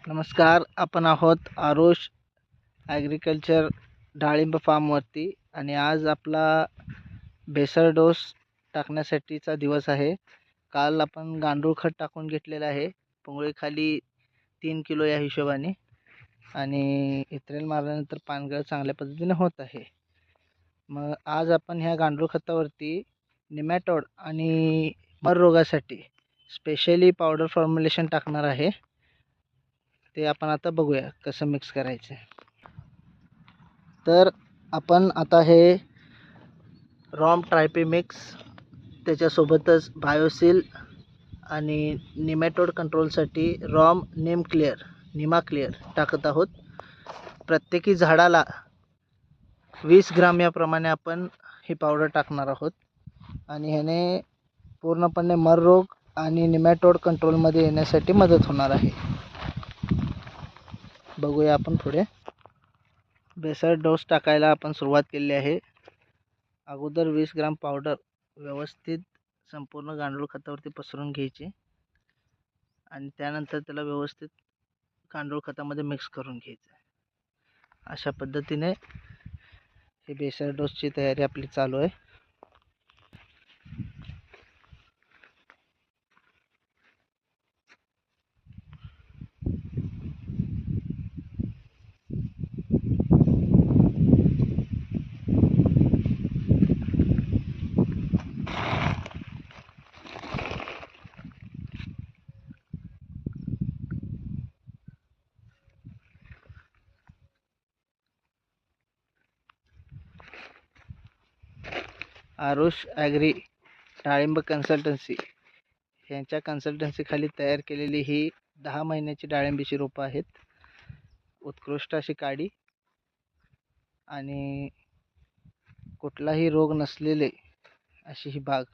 नमस्कार. आपण आहोत आरुष ॲग्रिकल्चर डाळिंब फार्मवरती आणि आज आपला बेसर डोस टाकण्यासाठीचा दिवस आहे. काल आपण गांडूळ खत टाकून घेतलेलं आहे खाली 3 किलो या हिशोबाने आणि इथ्रेल मारल्यानंतर पानगळ चांगल्या पद्धतीने होत आहे. मग आज आपण ह्या गांडूळ खतावरती निमॅटोड आणि मर रोगासाठी स्पेशली पावडर फॉर्म्युलेशन टाकणार आहे. ते आपण आता बघूया कसं मिक्स करायचं. तर आपण आता हे रॉम ट्रायपेमिक्स त्याच्यासोबतच बायोसिल आणि निमॅटोड कंट्रोलसाठी रॉम निमा क्लिअर टाकत आहोत. प्रत्येकी झाडाला 20 ग्राम याप्रमाणे आपण ही पावडर टाकणार आहोत आणि ह्याने पूर्णपणे मर रोग आणि निमॅटोड कंट्रोलमध्ये येण्यासाठी मदत होणार आहे. बघूया आपण पुढे. बेसर डोस टाकायला आपण सुरुवात केली आहे. अगोदर 20 ग्राम पावडर व्यवस्थित संपूर्ण गांडूळ खतावरती पसरून घ्यायची आणि त्यानंतर त्याला व्यवस्थित गांडूळ खतामध्ये मिक्स करून घ्यायचं. अशा पद्धतीने हे बेसर डोसची तयारी आपली चालू आहे. आरुष ॲग्री डाळिंब कन्सल्टन्सी यांच्या कन्सल्टन्सीखाली तयार केलेली ही 10 महिन्याची डाळिंबीची रोपं आहेत. उत्कृष्ट अशी काडी आणि कुठलाही रोग नसलेले अशी ही बाग